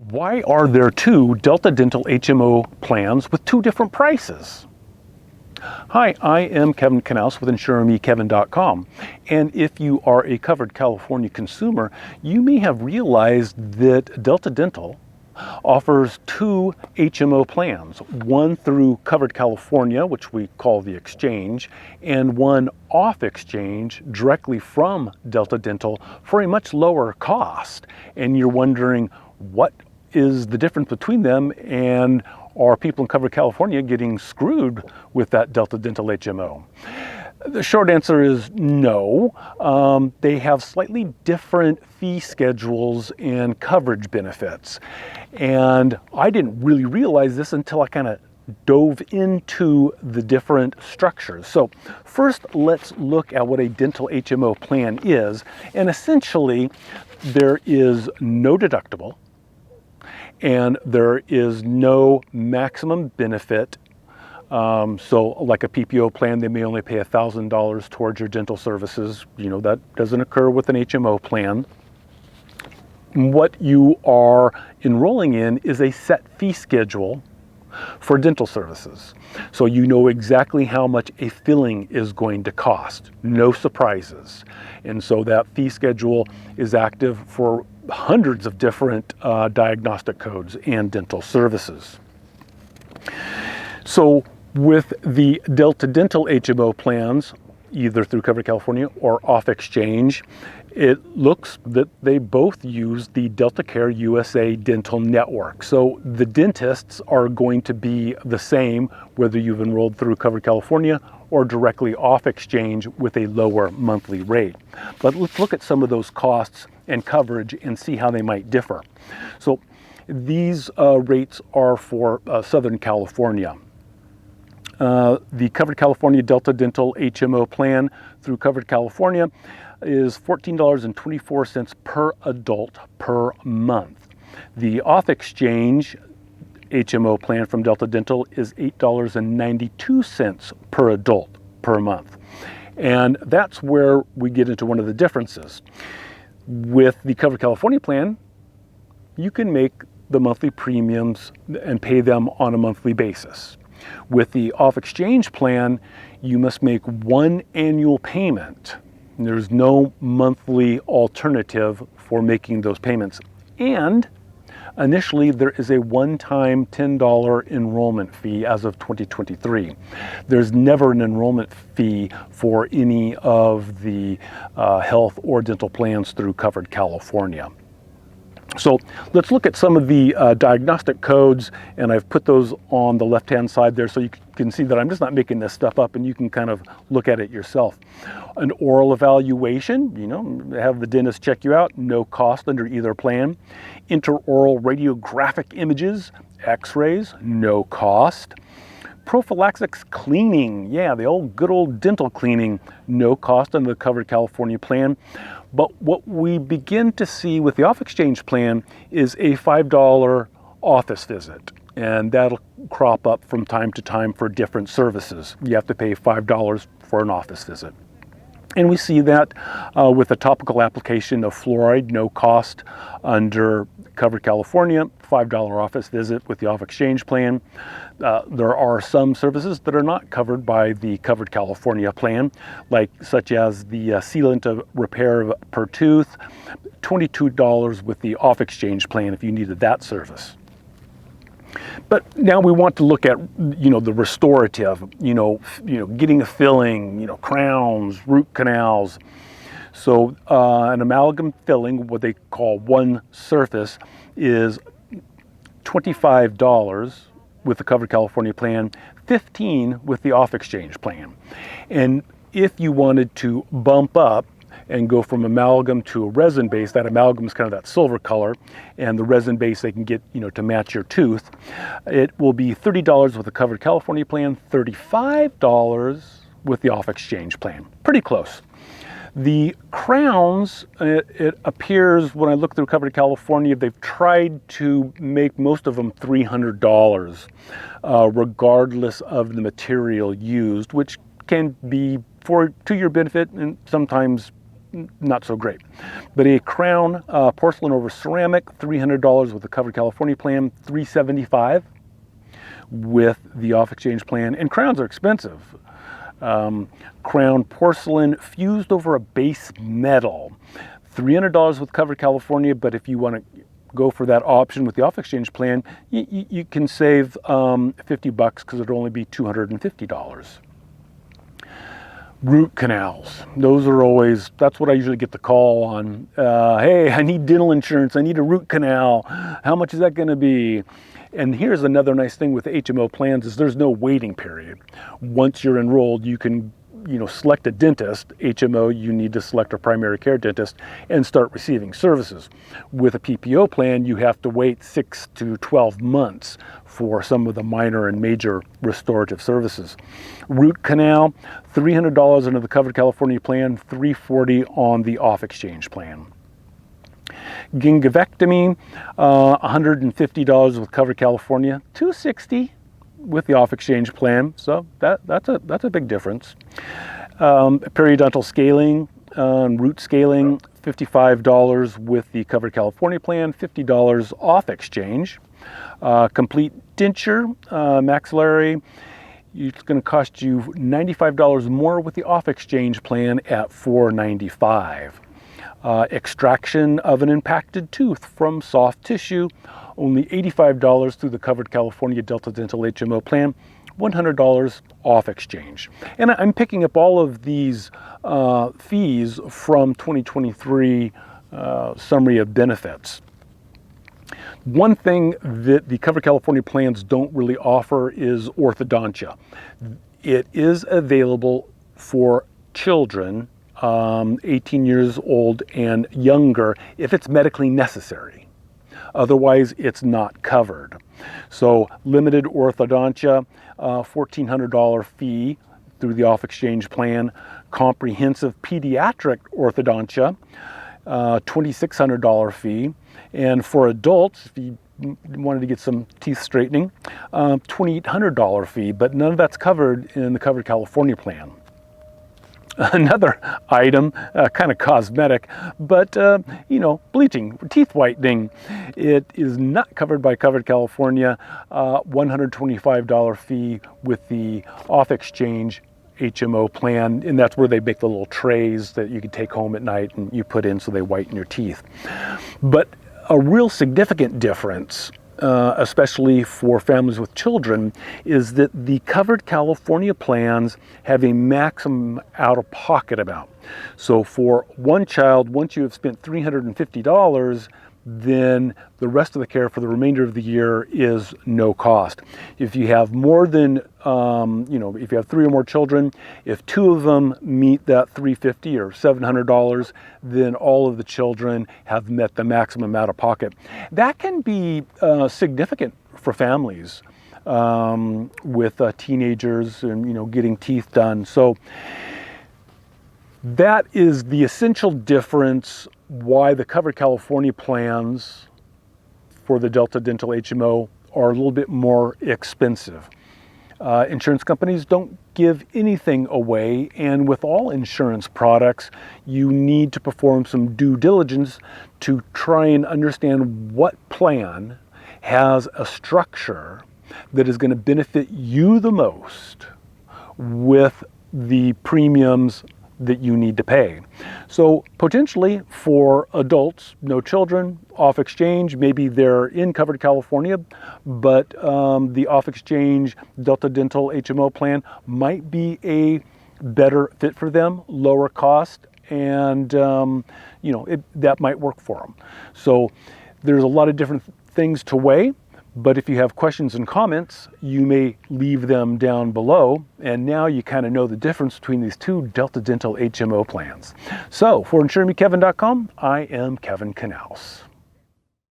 Why are there two Delta Dental HMO plans with two different prices? Hi, I am Kevin Knaus with InsureMeKevin.com, and if you are a Covered California consumer, you may have realized that Delta Dental offers two HMO plans, one through Covered California, which we call the exchange, and one off exchange directly from Delta Dental for a much lower cost. And you're wondering, what is the difference between them, and are people in Covered California getting screwed with that Delta Dental HMO? The short answer is no. They have slightly different fee schedules and coverage benefits. And I didn't really realize this until I kind of dove into the different structures. So first, let's look at what a dental HMO plan is. And essentially, there is no deductible, and there is no maximum benefit. So like a PPO plan, they may only pay $1,000 towards your dental services. You know, that doesn't occur with an HMO plan. What you are enrolling in is a set fee schedule for dental services. So you know exactly how much a filling is going to cost. No surprises. And so that fee schedule is active for hundreds of different diagnostic codes and dental services. So with the Delta Dental HMO plans, either through Covered California or off exchange, it looks that they both use the Delta Care USA dental network. So the dentists are going to be the same whether you've enrolled through Covered California or directly off exchange with a lower monthly rate. But let's look at some of those costs and coverage and see how they might differ. So these rates are for Southern California. The Covered California Delta Dental HMO plan through Covered California is $14.24 per adult per month. The off exchange HMO plan from Delta Dental is $8.92 per adult per month. And that's where we get into one of the differences. With the Covered California plan, you can make the monthly premiums and pay them on a monthly basis. With the off exchange plan, you must make one annual payment. There's no monthly alternative for making those payments. And initially, there is a one-time $10 enrollment fee as of 2023. There's never an enrollment fee for any of the health or dental plans through Covered California. So let's look at some of the diagnostic codes, and I've put those on the left-hand side there so you can see that I'm just not making this stuff up, and you can kind of look at it yourself. An oral evaluation, you know, have the dentist check you out, no cost under either plan. Intraoral radiographic images, x-rays, no cost. Prophylaxis cleaning, yeah, the old good old dental cleaning, no cost under the Covered California plan. But what we begin to see with the off exchange plan is a $5 office visit, and that'll crop up from time to time for different services. You have to pay $5 for an office visit. And we see that with a topical application of fluoride, no cost under Covered California, $5 office visit with the off exchange plan. There are some services that are not covered by the Covered California plan, like such as the sealant repair per tooth, $22 with the off exchange plan if you needed that service. But now we want to look at, you know, the restorative, getting a filling, crowns, root canals. So an amalgam filling, what they call one surface, is $25 with the Covered California plan, $15 with the off exchange plan. And if you wanted to bump up and go from amalgam to a resin base, that amalgam is kind of that silver color, and the resin base they can get, to match your tooth. It will be $30 with the Covered California plan, $35 with the off exchange plan. Pretty close. The crowns, it appears when I look through Covered California, they've tried to make most of them $300, regardless of the material used, which can be to your benefit and sometimes not so great. But a crown porcelain over ceramic, $300 with the Covered California plan, $375 with the off exchange plan. And crowns are expensive. Crown porcelain fused over a base metal, $300 with Covered California, but if you want to go for that option with the off exchange plan, you can save $50 because it'll only be $250. Root canals, those are always, that's what I usually get the call on. Hey, I need dental insurance, I need a root canal, how much is that going to be? And here's another nice thing with HMO plans is there's no waiting period. Once you're enrolled, you can select a dentist. HMO, you need to select a primary care dentist and start receiving services. With a PPO plan, you have to wait 6 to 12 months for some of the minor and major restorative services. Root canal, $300 under the Covered California plan, $340 on the off exchange plan. Gingivectomy, $150 with Covered California, $260 with the off exchange plan. So that's a big difference. Periodontal scaling, root scaling, $55 with the Covered California plan, $50 off exchange. Complete denture, maxillary, it's going to cost you $95 more with the off exchange plan at $495. Extraction of an impacted tooth from soft tissue, only $85 through the Covered California Delta Dental HMO plan, $100 off exchange. And I'm picking up all of these fees from 2023 summary of benefits. One thing that the Covered California plans don't really offer is orthodontia. It is available for children 18 years old and younger if it's medically necessary. Otherwise, it's not covered. So limited orthodontia, $1,400 fee through the off exchange plan. Comprehensive pediatric orthodontia, $2,600 fee. And for adults, if you wanted to get some teeth straightening, $2,800 fee, but none of that's covered in the Covered California plan. Another item, kind of cosmetic, but bleaching, teeth whitening. It is not covered by Covered California, $125 fee with the off exchange HMO plan, and that's where they make the little trays that you can take home at night and you put in so they whiten your teeth. But a real significant difference, especially for families with children, is that the Covered California plans have a maximum out-of-pocket amount. So for one child, once you have spent $350, then the rest of the care for the remainder of the year is no cost. If you have more than, if you have 3 or more children, if 2 of them meet that $350 or $700, then all of the children have met the maximum out of pocket. That can be significant for families with teenagers and getting teeth done. So that is the essential difference why the Covered California plans for the Delta Dental HMO are a little bit more expensive. Insurance companies don't give anything away, and with all insurance products, you need to perform some due diligence to try and understand what plan has a structure that is going to benefit you the most with the premiums that you need to pay. So potentially for adults, no children, off exchange, maybe they're in Covered California, but the off exchange Delta Dental HMO plan might be a better fit for them, lower cost, and that might work for them. So there's a lot of different things to weigh. But if you have questions and comments, you may leave them down below. And now you kind of know the difference between these two Delta Dental HMO plans. So for InsureMeKevin.com, I am Kevin Canals.